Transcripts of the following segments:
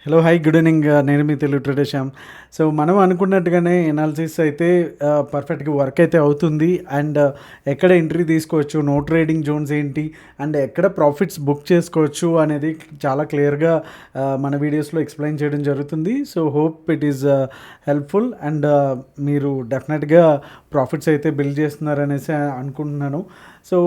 Hello! Hi good evening. నేను మీ Telugu trader Shyam. So, మనం అనుకున్నట్టుగానే ఎనాలిసిస్ అయితే పర్ఫెక్ట్‌గా వర్క్ అయితే అవుతుంది. అండ్ ఎక్కడ ఎంట్రీ తీసుకోవచ్చు, నో ట్రేడింగ్ జోన్స్ ఏంటి, అండ్ ఎక్కడ ప్రాఫిట్స్ బుక్ చేసుకోవచ్చు అనేది చాలా క్లియర్‌గా మన వీడియోస్‌లో ఎక్స్‌ప్లెయిన్ చేయడం జరుగుతుంది. So, hope it is helpful and మీరు డెఫినెట్‌గా ప్రాఫిట్స్ అయితే బిల్డ్ చేస్తున్నారనేసి అనుకుంటున్నాను. సో,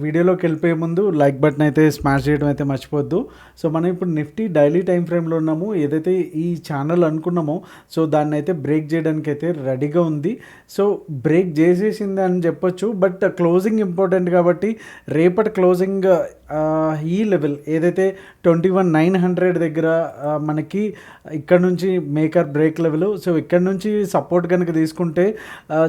వీడియోలోకి వెళ్ళిపోయే ముందు లైక్ బటన్ అయితే స్మాష్ చేయడం అయితే మర్చిపోవద్దు. సో, మనం ఇప్పుడు నిఫ్టీ డైలీ టైం ఫ్రేమ్లో ఉన్నాము. ఏదైతే ఈ ఛానల్ అనుకున్నామో సో దాన్ని అయితే బ్రేక్ చేయడానికి అయితే రెడీగా ఉంది. సో బ్రేక్ చేసేసింది అని చెప్పొచ్చు. బట్ క్లోజింగ్ ఇంపార్టెంట్ కాబట్టి రేపటి క్లోజింగ్ ఈ లెవెల్ ఏదైతే 21,900 దగ్గర మనకి ఇక్కడ నుంచి మేకర్ బ్రేక్ లెవెల్. సో ఇక్కడ నుంచి సపోర్ట్ కనుక తీసుకుంటే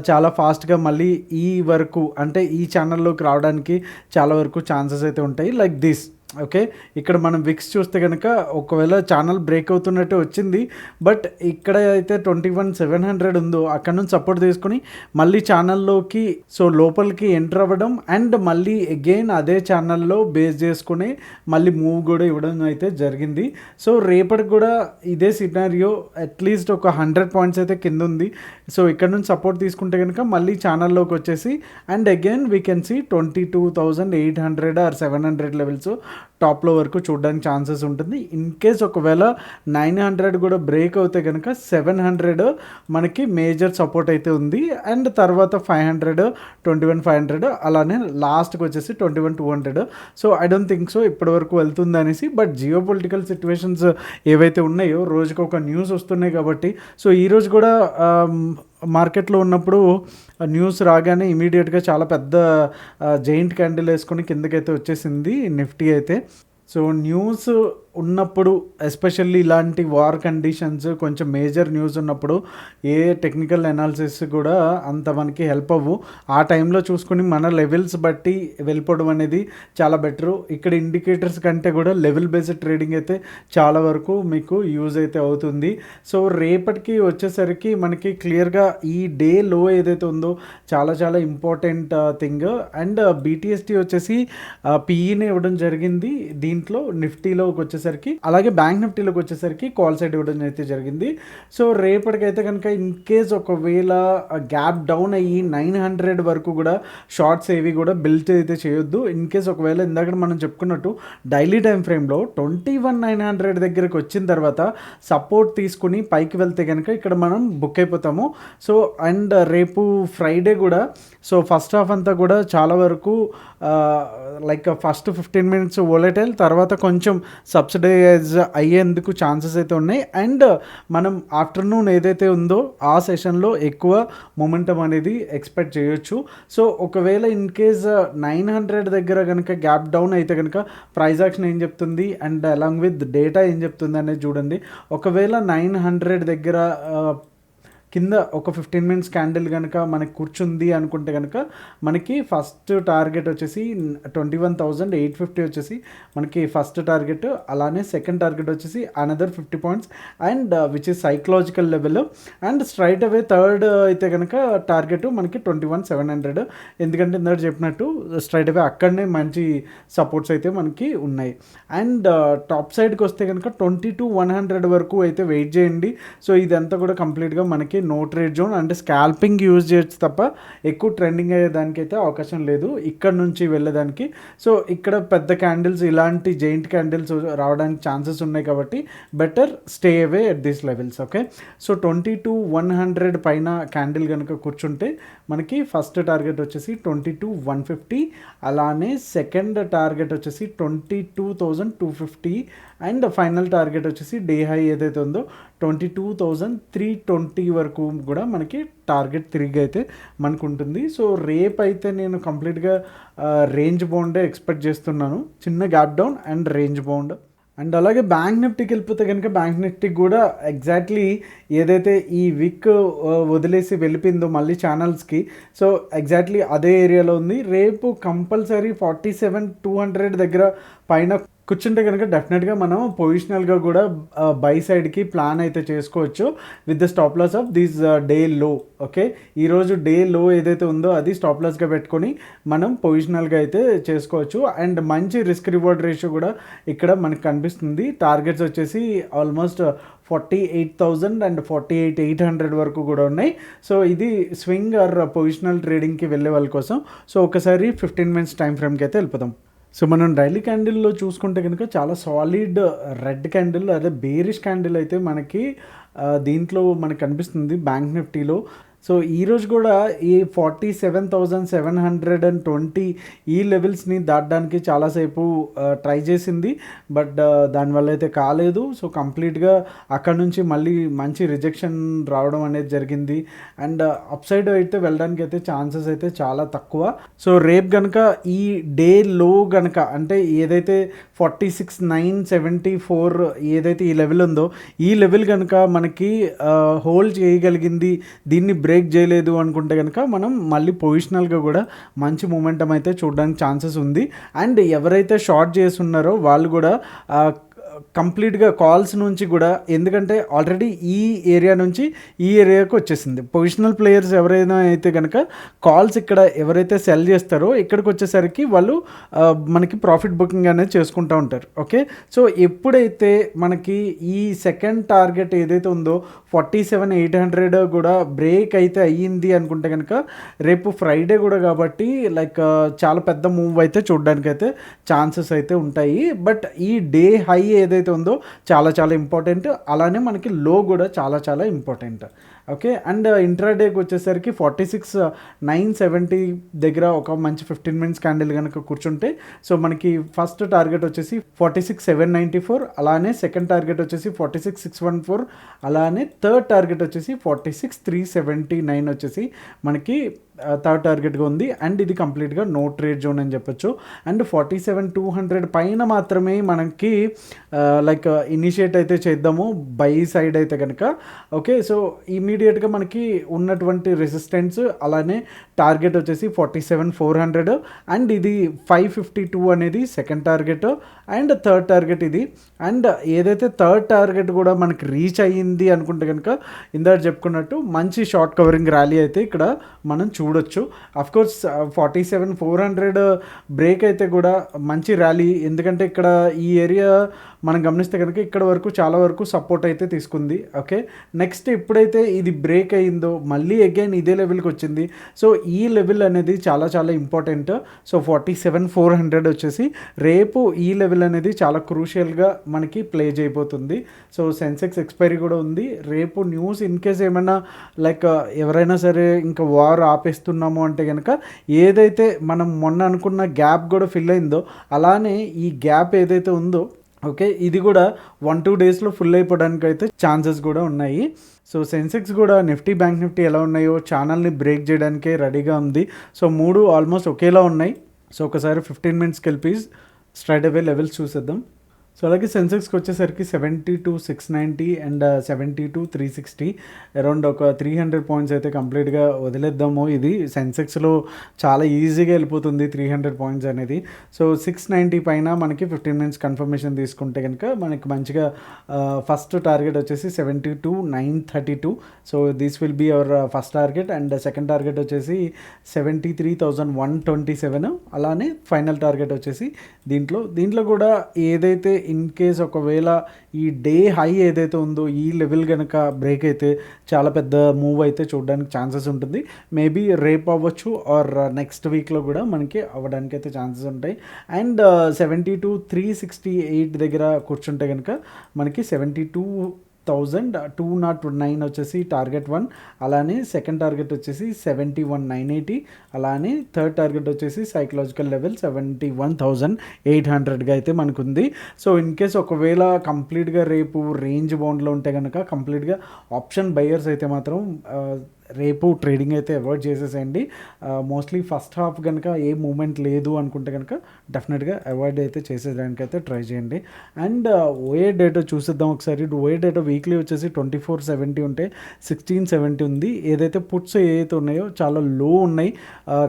చాలా ఫాస్ట్గా మళ్ళీ ఈ వరకు అంటే ఈ ఛానల్లోకి రావడానికి చాలా వరకు ఛాన్సెస్ అయితే ఉంటాయి లైక్ దిస్. ఓకే, ఇక్కడ మనం విక్స్ చూస్తే కనుక ఒకవేళ ఛానల్ బ్రేక్ అవుతున్నట్టు వచ్చింది. బట్ ఇక్కడ అయితే 21,700 ఉందో అక్కడ నుంచి సపోర్ట్ తీసుకొని మళ్ళీ ఛానల్లోకి సో లోపలికి ఎంటర్ అవ్వడం అండ్ మళ్ళీ అగైన్ అదే ఛానల్లో బేస్ చేసుకుని మళ్ళీ మూవ్ కూడా ఇవ్వడం అయితే జరిగింది. సో రేపటికి కూడా ఇదే సినారియో అట్లీస్ట్ ఒక 100 పాయింట్స్ అయితే కింద ఉంది. సో ఇక్కడ నుంచి సపోర్ట్ తీసుకుంటే కనుక మళ్ళీ ఛానల్లోకి వచ్చేసి and again we can see 22,800 or 700 levels టాప్లో వరకు చూడడానికి ఛాన్సెస్ ఉంటుంది. ఇన్ కేస్ ఒకవేళ 900 కూడా బ్రేక్ అవుతే కనుక 700 మనకి మేజర్ సపోర్ట్ అయితే ఉంది. అండ్ తర్వాత 500, 21,500 అలానే లాస్ట్కి వచ్చేసి 21,200. So I don't think so ఇప్పటి వరకు వెళ్తుంది అనేసి. బట్ జియో పొలిటికల్ సిచ్యువేషన్స్ ఏవైతే ఉన్నాయో రోజుకి ఒక న్యూస్ వస్తున్నాయి కాబట్టి సో ఈరోజు కూడా మార్కెట్లో ఉన్నప్పుడు న్యూస్ రాగానే ఇమీడియట్గా చాలా పెద్ద జైంట్ క్యాండిల్ వేసుకొని కిందకైతే వచ్చేసింది నిఫ్టీ అయితే. సో న్యూస్ ఉన్నప్పుడు ఎస్పెషల్లీ ఇలాంటి వార్ కండిషన్స్ కొంచెం మేజర్ న్యూస్ ఉన్నప్పుడు ఏ టెక్నికల్ అనాలిసిస్ కూడా అంత మనకి హెల్ప్ అవ్వు. ఆ టైంలో చూసుకుని మన లెవెల్స్ బట్టి వెళ్ళిపోవడం అనేది చాలా బెటరు. ఇక్కడ ఇండికేటర్స్ కంటే కూడా లెవెల్ బేస్డ్ ట్రేడింగ్ అయితే చాలా వరకు మీకు యూజ్ అయితే అవుతుంది. సో రేపటికి వచ్చేసరికి మనకి క్లియర్గా ఈ డే లో ఏదైతే ఉందో చాలా చాలా ఇంపార్టెంట్ థింగ్. అండ్ బీటీఎస్టీ వచ్చేసి పీఈని ఇవ్వడం జరిగింది దీంట్లో. నిఫ్టీలోకి వచ్చేసరికి అలాగే బ్యాంక్ నిఫ్టీలోకి వచ్చేసరికి కాల్ సైడ్ ఇవ్వడం అయితే జరిగింది. సో రేపటికైతే కనుక ఇన్ కేస్ ఒకవేళ గ్యాప్ డౌన్ అయ్యి 900 వరకు కూడా షార్ట్స్ ఏవి కూడా బిల్డ్ అయితే చేయొద్దు. ఇన్ కేస్ ఒకవేళ ఇందాక మనం చెప్పుకున్నట్టు డైలీ టైం ఫ్రేమ్లో 21,900 దగ్గరకు వచ్చిన తర్వాత సపోర్ట్ తీసుకుని పైకి వెళ్తే కనుక ఇక్కడ మనం బుక్ అయిపోతాము. సో అండ్ రేపు ఫ్రైడే కూడా సో ఫస్ట్ హాఫ్ అంతా కూడా చాలా వరకు లైక్ ఫస్ట్ 15 మినిట్స్ వోలటైల్, తర్వాత కొంచెం సబ్సిడైజ్ అయ్యేందుకు ఛాన్సెస్ అయితే ఉన్నాయి. అండ్ మనం ఆఫ్టర్నూన్ ఏదైతే ఉందో ఆ సెషన్లో ఎక్కువ మొమెంటం అనేది ఎక్స్పెక్ట్ చేయొచ్చు. సో ఒకవేళ ఇన్ కేస్ 900 దగ్గర కనుక గ్యాప్ డౌన్ అయితే కనుక ప్రైస్ యాక్షన్ ఏం చెప్తుంది అండ్ అలాంగ్ విత్ డేటా ఏం చెప్తుంది అనేది చూడండి. ఒకవేళ 900 దగ్గర కింద ఒక 15 మినిట్స్ క్యాండిల్ కనుక మనకి కూర్చుంది అనుకుంటే కనుక మనకి ఫస్ట్ టార్గెట్ వచ్చేసి 21,850 వచ్చేసి మనకి ఫస్ట్ టార్గెట్. అలానే సెకండ్ టార్గెట్ వచ్చేసి another 50 points and which is psychological level. And straight away third అయితే కనుక టార్గెట్ మనకి 21,700. ఎందుకంటే ఇందాక చెప్పినట్టు స్ట్రైట్ అవే అక్కడనే మంచి సపోర్ట్స్ అయితే మనకి ఉన్నాయి. అండ్ టాప్ సైడ్కి వస్తే కనుక 22,100 వరకు అయితే వెయిట్ చేయండి. సో ఇదంతా కూడా కంప్లీట్గా మనకి నో ట్రేడ్ జోన్ అంటే స్కాల్పింగ్ యూజ్ చేయొచ్చు తప్ప ఎక్కువ ట్రెండింగ్ అయ్యేదానికి అయితే అవకాశం లేదు ఇక్కడ నుంచి వెళ్ళేదానికి. సో ఇక్కడ పెద్ద క్యాండిల్స్ ఇలాంటి జైంట్ క్యాండిల్స్ రావడానికి ఛాన్సెస్ ఉన్నాయి కాబట్టి better stay away at these levels. Okay, so 22,100 పైన క్యాండిల్ కనుక కూర్చుంటే మనకి ఫస్ట్ టార్గెట్ వచ్చేసి 22,150. అలానే సెకండ్ టార్గెట్ వచ్చేసి 22,250 అండ్ ఫైనల్ టార్గెట్ వచ్చేసి డే హై ఏదైతే ఉందో 22,320 వరకు కూడా మనకి టార్గెట్ తిరిగి అయితే మనకు ఉంటుంది. సో రేపు అయితే నేను కంప్లీట్గా రేంజ్ బౌండే ఎక్స్పెక్ట్ చేస్తున్నాను, చిన్న gap down and range bound. And అలాగే బ్యాంక్ నిఫ్టీకి వెళ్ళిపోతే కనుక బ్యాంక్ నిఫ్టీకి కూడా ఎగ్జాక్ట్లీ ఏదైతే ఈ వీక్ వదిలేసి వెళ్ళిపోయిందో మళ్ళీ ఛానల్స్కి సో ఎగ్జాక్ట్లీ అదే ఏరియాలో ఉంది. రేపు కంపల్సరీ 47,200 దగ్గర పైన కూర్చుంటే కనుక డెఫినెట్గా మనం పొజిషనల్గా కూడా బై సైడ్కి ప్లాన్ అయితే చేసుకోవచ్చు with the stop loss of this day లో. ఓకే, ఈరోజు డే లో ఏదైతే ఉందో అది స్టాప్ లాస్గా పెట్టుకొని మనం పొజిషనల్గా అయితే చేసుకోవచ్చు. అండ్ మంచి రిస్క్ రివార్డ్ రేషియో కూడా ఇక్కడ మనకు కనిపిస్తుంది. టార్గెట్స్ వచ్చేసి ఆల్మోస్ట్ 48,000 అండ్ 48,800 వరకు కూడా ఉన్నాయి. సో ఇది స్వింగ్ ఆర్ పొజిషనల్ ట్రేడింగ్కి వెళ్ళే వాళ్ళ కోసం. సో ఒకసారి 15 మినిట్స్ టైం ఫ్రేమ్కి అయితే వెళ్ళిపోదాం. సో మనం డైలీ క్యాండిల్లో చూసుకుంటే కనుక చాలా సాలిడ్ రెడ్ క్యాండిల్, అదే బేరిష్ క్యాండిల్ అయితే మనకి దీంట్లో మనకు కనిపిస్తుంది బ్యాంక్ నిఫ్టీలో. సో ఈరోజు కూడా ఈ 47,720 ఈ లెవెల్స్ని దాటడానికి చాలాసేపు ట్రై చేసింది, బట్ దానివల్ల అయితే కాలేదు. సో కంప్లీట్గా అక్కడ నుంచి మళ్ళీ మంచి రిజెక్షన్ రావడం అనేది జరిగింది. అండ్ అప్ సైడ్ అయితే వెళ్ళడానికి అయితే ఛాన్సెస్ అయితే చాలా తక్కువ. సో రేపు కనుక ఈ డే లో కనుక అంటే ఏదైతే 46,974 ఏదైతే ఈ లెవెల్ ఉందో ఈ లెవెల్ కనుక మనకి హోల్డ్ చేయగలిగింది, దీన్ని బ్రేక్ చేయలేదు అనుకుంటే కనుక మనం మళ్ళీ పొజిషనల్గా కూడా మంచి మూమెంటం అయితే చూడడానికి ఛాన్సెస్ ఉంది. అండ్ ఎవరైతే షార్ట్ చేస్తున్నారో వాళ్ళు కూడా కంప్లీట్గా కాల్స్ నుంచి కూడా, ఎందుకంటే ఆల్రెడీ ఈ ఏరియా నుంచి ఈ ఏరియాకి వచ్చేసింది. పొజిషనల్ ప్లేయర్స్ ఎవరైనా అయితే కనుక కాల్స్ ఇక్కడ ఎవరైతే సెల్ చేస్తారో ఇక్కడికి వచ్చేసరికి వాళ్ళు మనకి ప్రాఫిట్ బుకింగ్ అనేది చేసుకుంటూ ఉంటారు. ఓకే, సో ఎప్పుడైతే మనకి ఈ సెకండ్ టార్గెట్ ఏదైతే ఉందో 47,800 కూడా బ్రేక్ అయితే అయ్యింది అనుకుంటే కనుక రేపు ఫ్రైడే కూడా కాబట్టి లైక్ చాలా పెద్ద మూవ్ అయితే చూడడానికి అయితే ఛాన్సెస్ అయితే ఉంటాయి. బట్ ఈ డే హై ఏదైతే ఉందో చాలా చాలా ఇంపార్టెంట్, అలానే మనకి లో కూడా చాలా చాలా ఇంపార్టెంట్. ఓకే, అండ్ ఇంట్రాడేకి వచ్చేసరికి 46,970 దగ్గర ఒక మంచి 15 మినిట్స్ క్యాండిల్ కనుక కూర్చుంటే సో మనకి ఫస్ట్ టార్గెట్ వచ్చేసి 46,794, అలానే సెకండ్ టార్గెట్ వచ్చేసి 46,614, అలానే థర్డ్ టార్గెట్ వచ్చేసి 46,379 వచ్చేసి మనకి థర్డ్ టార్గెట్గా ఉంది. అండ్ ఇది కంప్లీట్గా నో ట్రేడ్ జోన్ అని చెప్పొచ్చు. అండ్ 47,200 పైన మాత్రమే మనకి లైక్ ఇనిషియేట్ అయితే చేద్దాము బై సైడ్ అయితే కనుక. ఓకే, సో ఇమీడియట్గా మనకి ఉన్నటువంటి రెసిస్టెన్స్ అలానే టార్గెట్ వచ్చేసి 47,400 అండ్ ఇది 552 అనేది second target and third target ఇది. అండ్ ఏదైతే థర్డ్ టార్గెట్ కూడా మనకి రీచ్ అయ్యింది అనుకుంటే కనుక ఇందాక చెప్పుకున్నట్టు మంచి షార్ట్ కవరింగ్ ర్యాలీ అయితే ఇక్కడ మనం చూడొచ్చు. అఫ్కోర్స్ 47,400 బ్రేక్ అయితే కూడా మంచి ర్యాలీ, ఎందుకంటే ఇక్కడ ఈ ఏరియా మనం గమనిస్తే కనుక ఇక్కడ వరకు చాలా వరకు సపోర్ట్ అయితే తీసుకుంది. ఓకే, నెక్స్ట్ ఎప్పుడైతే ఇది బ్రేక్ అయ్యిందో మళ్ళీ అగైన్ ఇదే లెవెల్కి వచ్చింది. సో ఈ లెవెల్ అనేది చాలా చాలా ఇంపార్టెంట్. సో 47,400 వచ్చేసి రేపు ఈ లెవెల్ అనేది చాలా క్రూషియల్గా మనకి ప్లే చేయబోతుంది. సో సెన్సెక్స్ ఎక్స్పైరీ కూడా ఉంది రేపు. న్యూస్ ఇన్ కేస్ ఏమైనా లైక్ ఎవరైనా సరే ఇంకా వార్ ఆపేస్తున్నాము అంటే కనుక ఏదైతే మనం మొన్న అనుకున్న గ్యాప్ కూడా ఫిల్ అయిందో అలానే ఈ గ్యాప్ ఏదైతే ఉందో ఓకే ఇది కూడా 1-2 డేస్లో ఫుల్ అయిపోవడానికి అయితే ఛాన్సెస్ కూడా ఉన్నాయి. సో సెన్సెక్స్ కూడా నిఫ్టీ బ్యాంక్ నిఫ్టీ ఎలా ఉన్నాయో ఛానల్ని బ్రేక్ చేయడానికే రెడీగా ఉంది. సో మూడు ఆల్మోస్ట్ ఒకేలా ఉన్నాయి. సో ఒకసారి 15 మినిట్స్కి వెళ్ళి స్ట్రైట్ అవే లెవెల్స్ చూసేద్దాం. సో అలాగే సెన్సెక్స్కి వచ్చేసరికి 72,690 అండ్ 72,360 అరౌండ్ ఒక 300 పాయింట్స్ అయితే కంప్లీట్గా వదిలేద్దాము. ఇది సెన్సెక్స్లో చాలా ఈజీగా వెళ్ళిపోతుంది 300 పాయింట్స్ అనేది. సో 690 పైన మనకి 15 మినిట్స్ కన్ఫర్మేషన్ తీసుకుంటే కనుక మనకి మంచిగా ఫస్ట్ టార్గెట్ వచ్చేసి 72,932. So this will be our first target. And second target వచ్చేసి 73,127. అలానే ఫైనల్ టార్గెట్ వచ్చేసి దీంట్లో కూడా ఏదైతే ఇన్ కేస్ ఒకవేళ ఈ డే హై ఏదైతే ఉందో ఈ లెవెల్ కనుక బ్రేక్ అయితే చాలా పెద్ద మూవ్ అయితే చూడడానికి ఛాన్సెస్ ఉంటుంది. మేబీ రేపు అవ్వచ్చు ఆర్ నెక్స్ట్ వీక్లో కూడా మనకి అవ్వడానికి అయితే ఛాన్సెస్ ఉంటాయి. అండ్ 72,368 దగ్గర కూర్చుంటే కనుక మనకి 72,209 వచ్చేసి టార్గెట్ 1, అలానే సెకండ్ టార్గెట్ వచ్చేసి 71,980, అలానే థర్డ్ టార్గెట్ వచ్చేసి సైకలాజికల్ లెవెల్ 71,800గా అయితే మనకు ఉంది. సో ఇన్ కేస్ ఒకవేళ కంప్లీట్గా రేపు రేంజ్ బౌండ్లో ఉంటే కనుక కంప్లీట్గా ఆప్షన్ బయర్స్ అయితే మాత్రం రేపు ట్రేడింగ్ అయితే అవాయిడ్ చేసేసేయండి. మోస్ట్లీ ఫస్ట్ హాఫ్ కనుక ఏ మూమెంట్ లేదు అనుకుంటే కనుక డెఫినెట్గా అవాయిడ్ అయితే చేసేదానికి అయితే ట్రై చేయండి. అండ్ ఓఏ డేటా చూసేద్దాం ఒకసారి. ఓఏ డేటా వీక్లీ వచ్చేసి 2470 ఉంటే 1670 ఉంది. ఏదైతే పుట్స్ ఏదైతే ఉన్నాయో చాలా లో ఉన్నాయి.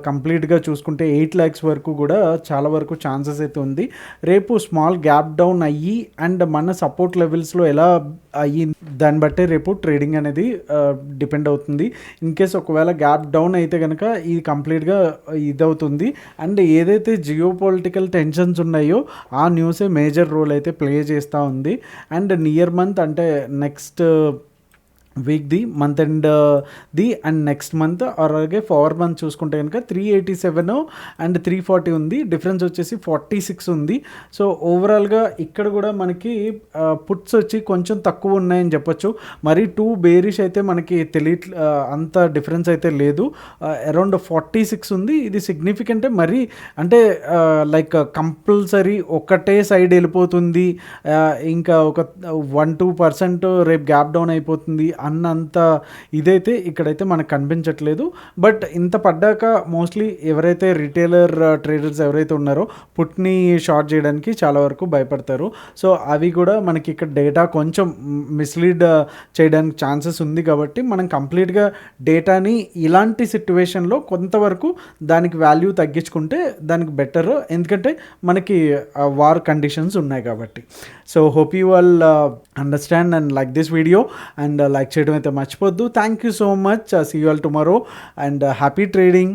కంప్లీట్గా చూసుకుంటే 8 lakhs వరకు కూడా చాలా వరకు ఛాన్సెస్ అయితే ఉంది. రేపు స్మాల్ గ్యాప్ డౌన్ అయ్యి అండ్ మన సపోర్ట్ లెవెల్స్లో ఎలా అయ్యి దాన్ని బట్టే రేపు ట్రేడింగ్ అనేది డిపెండ్ అవుతుంది. ఇన్ కేస్ ఒకవేళ గ్యాప్ డౌన్ అయితే కనుక ఇది కంప్లీట్గా ఇదవుతుంది. అండ్ ఏదైతే జియో పొలిటికల్ టెన్షన్స్ ఉన్నాయో ఆ న్యూసే మేజర్ రోల్ అయితే ప్లే చేస్తూ ఉంది. అండ్ నియర్ మంత్ అంటే నెక్స్ట్ వీక్ది month and the and next month అలాగే 4 months చూసుకుంటే కనుక 387 అండ్ 340 ఉంది. డిఫరెన్స్ వచ్చేసి 46 ఉంది. సో ఓవరాల్గా ఇక్కడ కూడా మనకి పుట్స్ వచ్చి కొంచెం తక్కువ ఉన్నాయని చెప్పొచ్చు. మరి 2 బేరిష్ అయితే మనకి అంత డిఫరెన్స్ అయితే లేదు. అరౌండ్ 46 ఉంది. ఇది సిగ్నిఫికెంటే మరి అంటే లైక్ కంపల్సరీ ఒకటే సైడ్ వెళ్ళిపోతుంది, ఇంకా ఒక 1-2% రేపు గ్యాప్ డౌన్ అయిపోతుంది అన్నంత ఇదైతే ఇక్కడైతే మనకు కనిపించట్లేదు. బట్ ఇంత పడ్డాక మోస్ట్లీ ఎవరైతే రిటైలర్ ట్రేడర్స్ ఎవరైతే ఉన్నారో పుట్ని షార్ట్ చేయడానికి చాలా వరకు భయపడతారు. సో అవి కూడా మనకి ఇక్కడ డేటా కొంచెం మిస్లీడ్ చేయడానికి ఛాన్సెస్ ఉంది. కాబట్టి మనం కంప్లీట్గా డేటాని ఇలాంటి సిచ్యువేషన్లో కొంతవరకు దానికి వాల్యూ తగ్గించుకుంటే దానికి బెటర్, ఎందుకంటే మనకి వార్ కండిషన్స్ ఉన్నాయి కాబట్టి. So hope you all understand and like this video and like చేయడం అయితే మర్చిపోద్దు. Thank you so much. See you all tomorrow and happy trading.